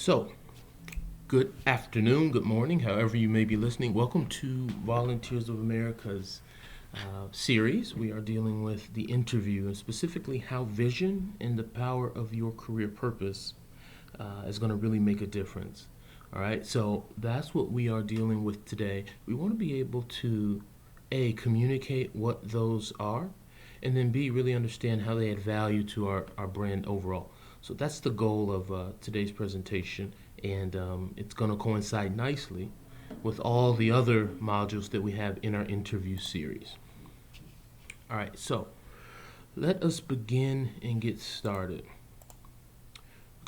So, good afternoon, good morning, however you may be listening. Welcome to Volunteers of America's series. We are dealing with the interview and specifically how vision and the power of your career purpose is going to really make a difference. All right, so that's what we are dealing with today. We want to be able to, A, communicate what those are, and then B, really understand how they add value to our brand overall. So that's the goal of today's presentation, and it's going to coincide nicely with all the other modules that we have in our interview series. All right, so let us begin and get started.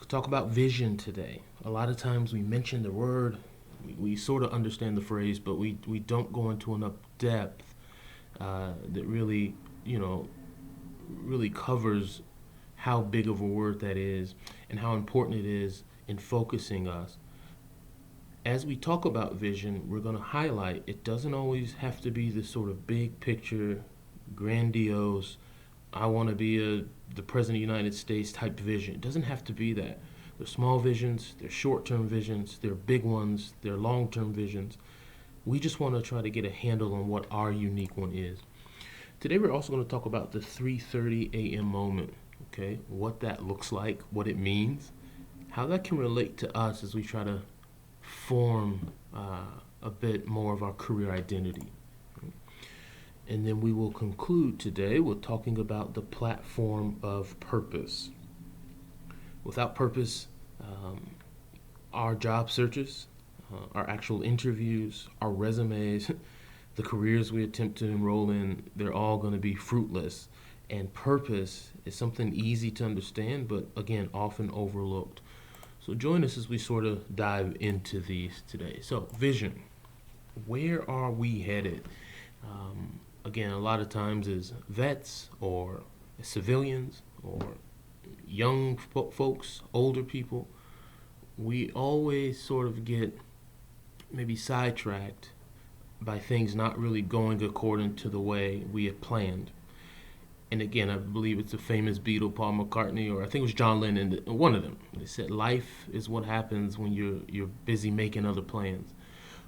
We'll talk about vision today. A lot of times we mention the word, we sort of understand the phrase, but we don't go into enough depth that really, really covers how big of a word that is and how important it is in focusing us. As we talk about vision, we're going to highlight it doesn't always have to be this sort of big picture, grandiose, I want to be the President of the United States type vision. It doesn't have to be that. There's small visions, there's short-term visions, there are big ones, there are long-term visions. We just want to try to get a handle on what our unique one is. Today we're also going to talk about the 3:30 a.m. moment. Okay, what that looks like, what it means, how that can relate to us as we try to form a bit more of our career identity. And then we will conclude today with talking about the platform of purpose. Without purpose, our job searches, our actual interviews, our resumes, the careers we attempt to enroll in, they're all going to be fruitless. And purpose is something easy to understand, but again, often overlooked. So join us as we sort of dive into these today. So vision, where are we headed? Again, a lot of times as vets or as civilians or young folks, older people, we always sort of get maybe sidetracked by things not really going according to the way we had planned. And again, I believe it's a famous Beatle, Paul McCartney, or I think it was John Lennon, one of them. They said, life is what happens when you're busy making other plans.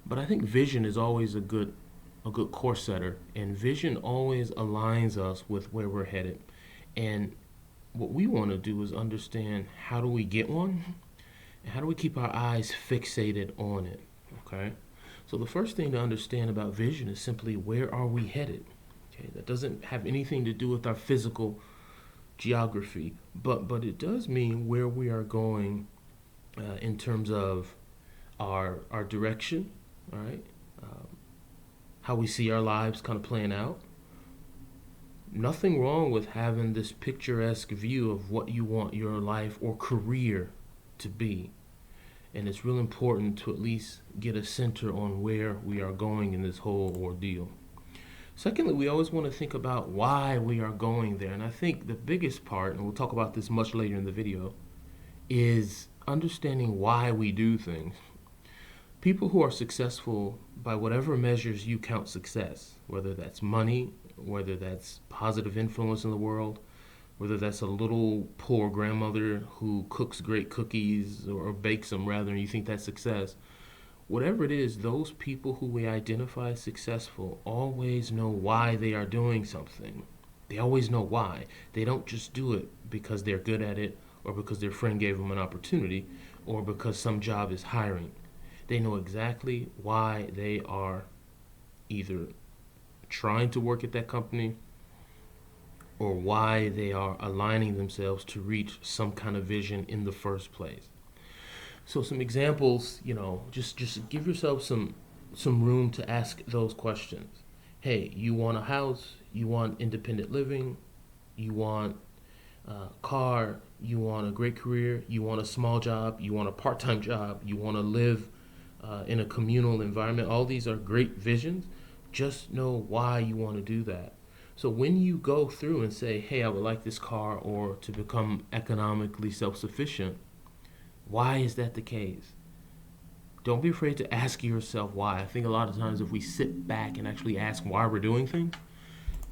But I think vision is always a good course setter, and vision always aligns us with where we're headed. And what we want to do is understand how do we get one, and how do we keep our eyes fixated on it, okay? So the first thing to understand about vision is simply where are we headed? Okay, that doesn't have anything to do with our physical geography, but it does mean where we are going in terms of our direction, all right? How we see our lives kind of playing out. Nothing wrong with having this picturesque view of what you want your life or career to be. And it's real important to at least get a center on where we are going in this whole ordeal. Secondly, we always want to think about why we are going there. And I think the biggest part, and we'll talk about this much later in the video, is understanding why we do things. People who are successful by whatever measures you count success, whether that's money, whether that's positive influence in the world, whether that's a little poor grandmother who cooks great cookies or bakes them rather, and you think that's success. Whatever it is, those people who we identify as successful always know why they are doing something. They always know why. They don't just do it because they're good at it or because their friend gave them an opportunity or because some job is hiring. They know exactly why they are either trying to work at that company or why they are aligning themselves to reach some kind of vision in the first place. So some examples, just give yourself some room to ask those questions. Hey, you want a house, you want independent living, you want a car, you want a great career, you want a small job, you want a part-time job, you want to live in a communal environment. All these are great visions. Just know why you want to do that. So when you go through and say, hey, I would like this car or to become economically self-sufficient, why is that the case? Don't be afraid to ask yourself why. I think a lot of times if we sit back and actually ask why we're doing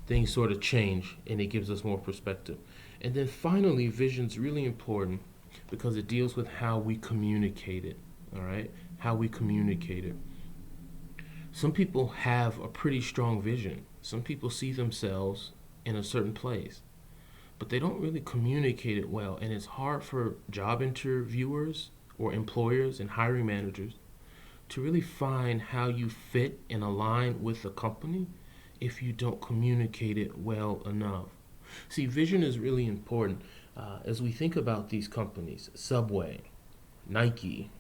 things sort of change and it gives us more perspective. And then finally, vision's really important. because it deals with how we communicate it. All right, how we communicate it. Some people have a pretty strong vision. Some people see themselves in a certain place, but they don't really communicate it well, and it's hard for job interviewers or employers and hiring managers to really find how you fit and align with the company if you don't communicate it well enough. See, vision is really important as we think about these companies: Subway, Nike,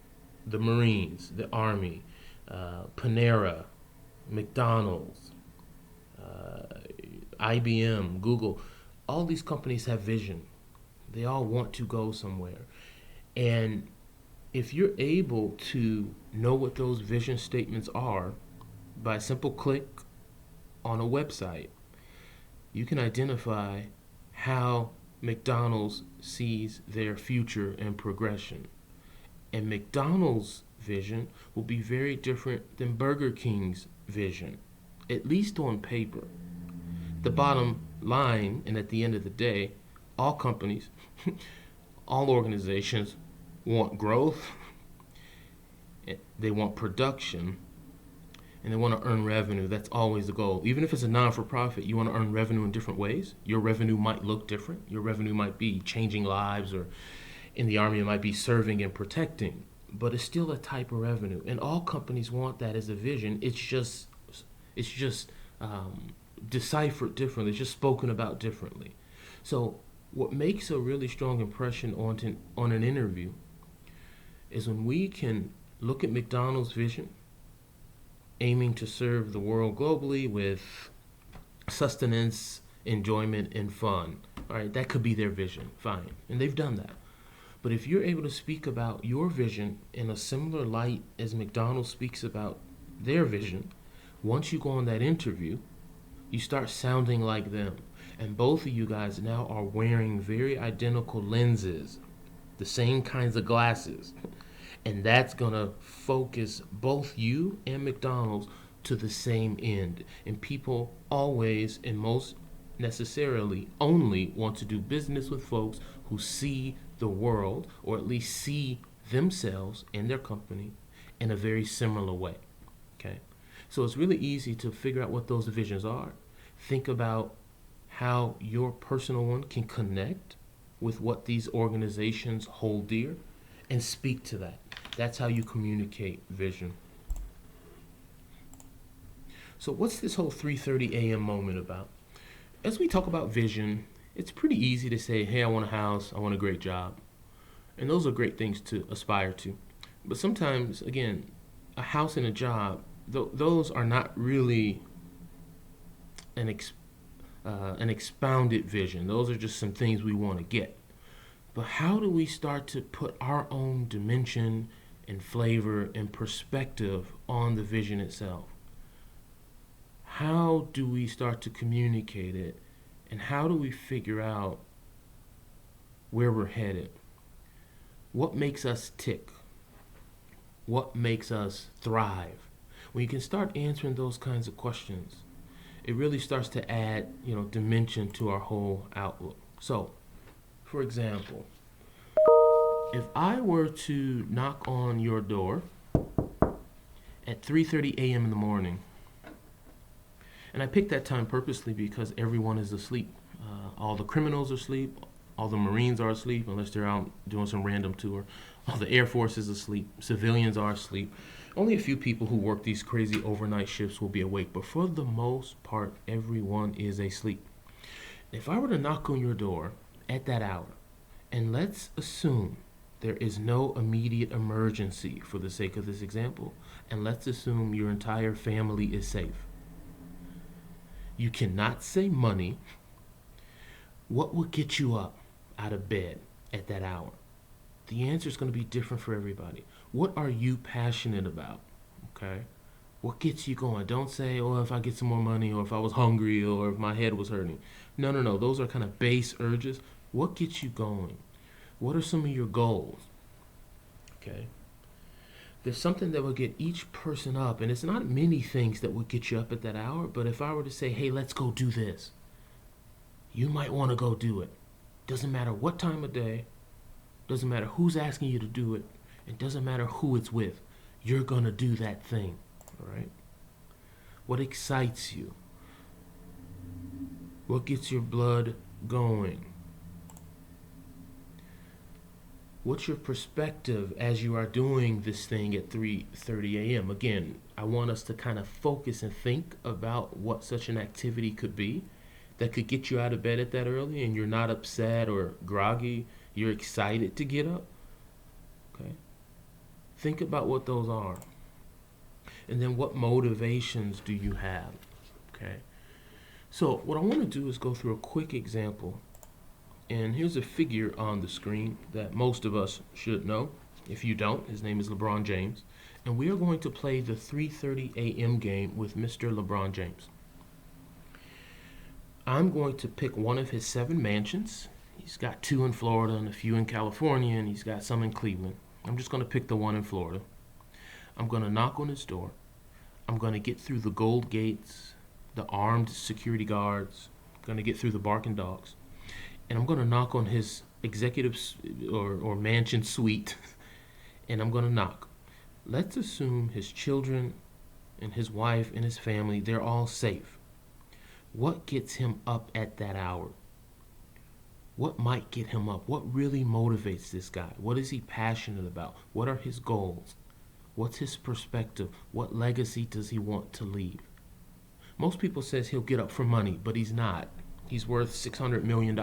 the Marines, the Army, Panera, McDonald's, IBM, Google. All these companies have vision. They all want to go somewhere. And if you're able to know what those vision statements are by a simple click on a website, you can identify how McDonald's sees their future and progression. And McDonald's vision will be very different than Burger King's vision, at least on paper. The bottom line, and at the end of the day, all companies, all organizations want growth, they want production, and they want to earn revenue. That's always the goal. Even if it's a non-for-profit, you want to earn revenue in different ways. Your revenue might look different. Your revenue might be changing lives, or in the Army it might be serving and protecting, but it's still a type of revenue, and all companies want that as a vision. It's just deciphered differently. It's just spoken about differently. So what makes a really strong impression on an interview is when we can look at McDonald's vision, aiming to serve the world globally with sustenance, enjoyment, and fun. All right, that could be their vision. Fine, and they've done that. But if you're able to speak about your vision in a similar light as McDonald's speaks about their vision, once you go on that interview, you start sounding like them. And both of you guys now are wearing very identical lenses, the same kinds of glasses. And that's going to focus both you and McDonald's to the same end. And people always, and most necessarily, only want to do business with folks who see the world, or at least see themselves and their company in a very similar way. Okay? So it's really easy to figure out what those visions are. Think about how your personal one can connect with what these organizations hold dear, and speak to that. That's how you communicate vision. So what's this whole 3:30 a.m. moment about? As we talk about vision, it's pretty easy to say, hey, I want a house, I want a great job. And those are great things to aspire to. But sometimes, again, a house and a job, those are not really an expounded vision. Those are just some things we want to get. But how do we start to put our own dimension and flavor and perspective on the vision itself? How do we start to communicate it? And how do we figure out where we're headed? What makes us tick? What makes us thrive? When you can start answering those kinds of questions, it really starts to add, dimension to our whole outlook. So, for example, if I were to knock on your door at 3:30 a.m. in the morning, and I picked that time purposely because everyone is asleep. All the criminals are asleep. All the Marines are asleep, unless they're out doing some random tour. All the Air Force is asleep. Civilians are asleep. Only a few people who work these crazy overnight shifts will be awake, but for the most part, everyone is asleep. If I were to knock on your door at that hour, and let's assume there is no immediate emergency for the sake of this example, and let's assume your entire family is safe. You cannot say money. What will get you up out of bed at that hour? The answer is going to be different for everybody. What are you passionate about? Okay? What gets you going? Don't say, oh, if I get some more money, or if I was hungry, or if my head was hurting. No. Those are kind of base urges. What gets you going? What are some of your goals? Okay? There's something that will get each person up, and it's not many things that will get you up at that hour, but if I were to say, hey, let's go do this, you might want to go do it. Doesn't matter what time of day, Doesn't matter who's asking you to do it. It doesn't matter who it's with. You're going to do that thing, all right? What excites you? What gets your blood going? What's your perspective as you are doing this thing at 3:30 a.m.? Again, I want us to kind of focus and think about what such an activity could be that could get you out of bed at that early, and you're not upset or groggy. You're excited to get up. Okay? Think about what those are. And then what motivations do you have? Okay? So what I want to do is go through a quick example. And here's a figure on the screen that most of us should know. If you don't, his name is LeBron James. And we are going to play the 3:30 a.m. game with Mr. LeBron James. I'm going to pick one of his 7 mansions. He's got 2 in Florida and a few in California, and he's got some in Cleveland. I'm just going to pick the one in Florida. I'm going to knock on his door. I'm going to get through the gold gates, the armed security guards. I'm going to get through the barking dogs. And I'm going to knock on his executive or mansion suite, and I'm going to knock. Let's assume his children and his wife and his family, they're all safe. What gets him up at that hour? What might get him up? What really motivates this guy? What is he passionate about? What are his goals? What's his perspective? What legacy does he want to leave? Most people says he'll get up for money, but he's not. He's worth $600 million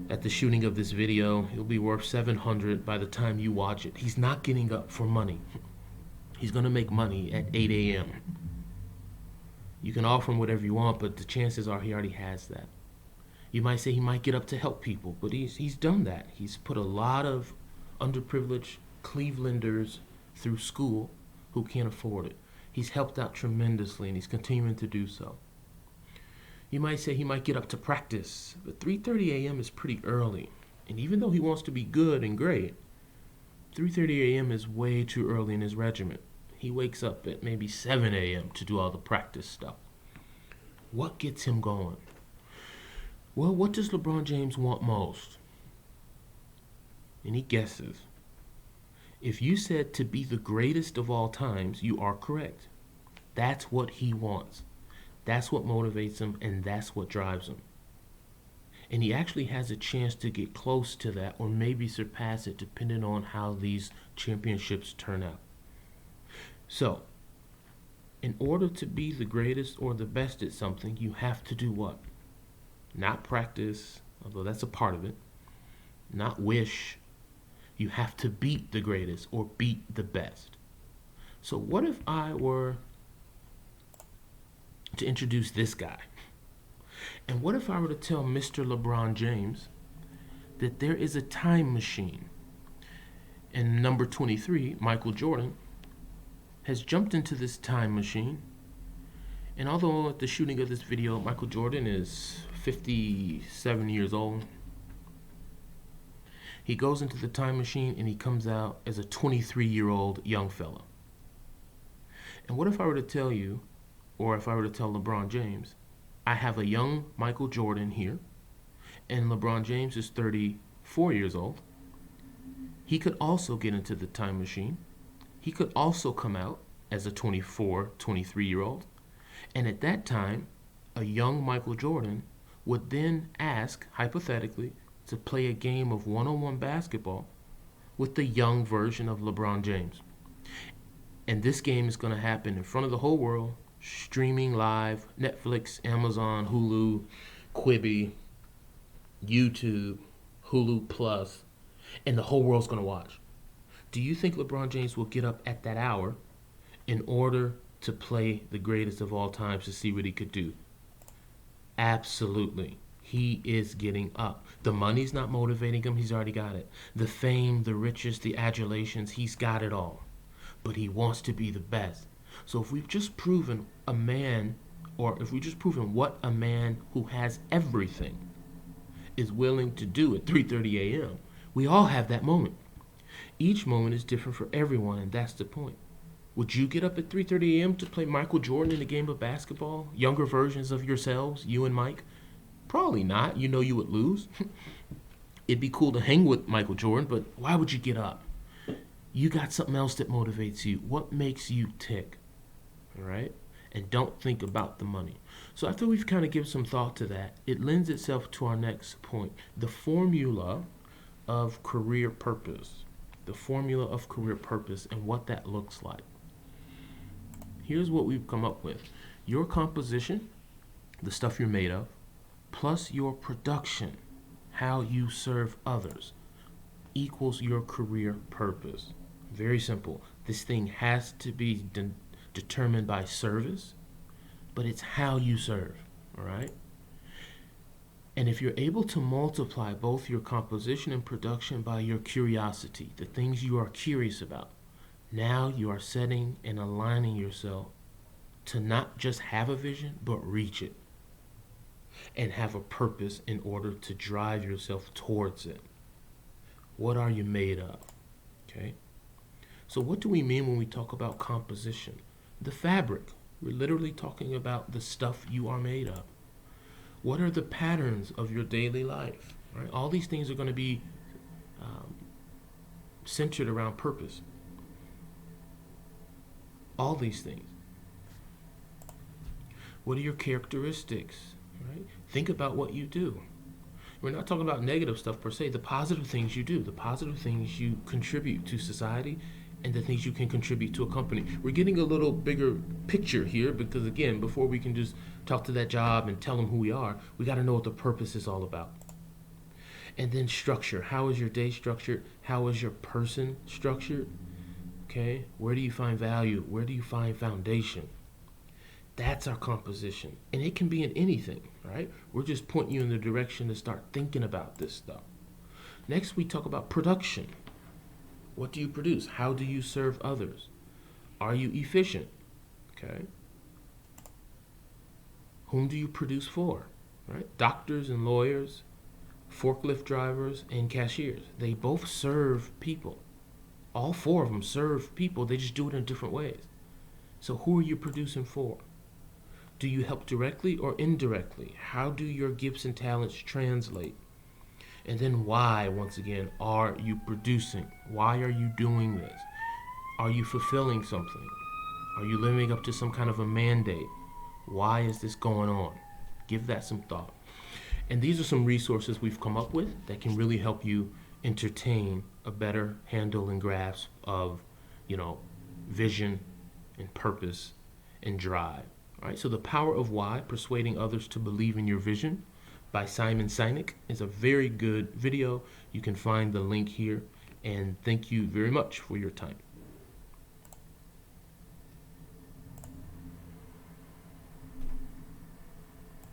at the shooting of this video. He'll be worth $700 by the time you watch it. He's not getting up for money. He's going to make money at 8 a.m. You can offer him whatever you want, but the chances are he already has that. You might say he might get up to help people, but he's done that. He's put a lot of underprivileged Clevelanders through school who can't afford it. He's helped out tremendously, and he's continuing to do so. You might say he might get up to practice, but 3:30 a.m. is pretty early. And even though he wants to be good and great, 3:30 a.m. is way too early in his regiment. He wakes up at maybe 7 a.m. to do all the practice stuff. What gets him going? Well, what does LeBron James want most? And he guesses. If you said to be the greatest of all times, you are correct. That's what he wants. That's what motivates him, and that's what drives him. And he actually has a chance to get close to that or maybe surpass it depending on how these championships turn out. So, in order to be the greatest or the best at something, you have to do what? Not practice, although that's a part of it. Not wish. You have to beat the greatest or beat the best. So what if I were to introduce this guy? And what if I were to tell Mr. LeBron James that there is a time machine, and number 23, Michael Jordan, has jumped into this time machine, and although at the shooting of this video, Michael Jordan is 57 years old, he goes into the time machine and he comes out as a 23-year-old young fella. And what if I were to tell you, or if I were to tell LeBron James, I have a young Michael Jordan here, and LeBron James is 34 years old. He could also get into the time machine. He could also come out as a 24, 23-year-old. And at that time, a young Michael Jordan would then ask, hypothetically, to play a game of one-on-one basketball with the young version of LeBron James. And this game is going to happen in front of the whole world, streaming live, Netflix, Amazon, Hulu, Quibi, YouTube, Hulu Plus, and the whole world's going to watch. Do you think LeBron James will get up at that hour in order to play the greatest of all times to see what he could do? Absolutely. He is getting up. The money's not motivating him. He's already got it. The fame, the riches, the adulations, he's got it all. But he wants to be the best. So if we've just proven a man, or if we've just proven what a man who has everything is willing to do at 3:30 a.m., we all have that moment. Each moment is different for everyone, and that's the point. Would you get up at 3:30 a.m. to play Michael Jordan in a game of basketball? Younger versions of yourselves, you and Mike? Probably not. You know you would lose. It'd be cool to hang with Michael Jordan, but why would you get up? You got something else that motivates you. What makes you tick? All right? And don't think about the money. So after we've kind of given some thought to that, it lends itself to our next point, the formula of career purpose. The formula of career purpose and what that looks like. Here's what we've come up with. Your composition, the stuff you're made of, plus your production, how you serve others, equals your career purpose. Very simple. This thing has to be determined by service, but it's how you serve, all right? And if you're able to multiply both your composition and production by your curiosity, the things you are curious about, now you are setting and aligning yourself to not just have a vision, but reach it and have a purpose in order to drive yourself towards it. What are you made of? Okay? So what do we mean when we talk about composition? The fabric. We're literally talking about the stuff you are made of. What are the patterns of your daily life? Right? All these things are going to be centered around purpose. All these things. What are your characteristics? Right? Think about what you do. We're not talking about negative stuff per se, the positive things you do, the positive things you contribute to society, and the things you can contribute to a company. We're getting a little bigger picture here because, again, before we can just talk to that job and tell them who we are, we got to know what the purpose is all about. And then structure. How is your day structured? How is your person structured? Okay, where do you find value? Where do you find foundation? That's our composition. And it can be in anything, right? We're just pointing you in the direction to start thinking about this stuff. Next, we talk about production. What do you produce? How do you serve others? Are you efficient? Okay. Whom do you produce for? Right? Doctors and lawyers, forklift drivers and cashiers. They both serve people. All four of them serve people. They just do it in different ways. So who are you producing for? Do you help directly or indirectly? How do your gifts and talents translate? And then why, once again, are you producing? Why are you doing this? Are you fulfilling something? Are you living up to some kind of a mandate? Why is this going on? Give that some thought. And these are some resources we've come up with that can really help you entertain a better handle and grasp of, vision and purpose and drive. All right, so The Power of Why, Persuading Others to Believe in Your Vision by Simon Sinek is a very good video. You can find the link here. And thank you very much for your time.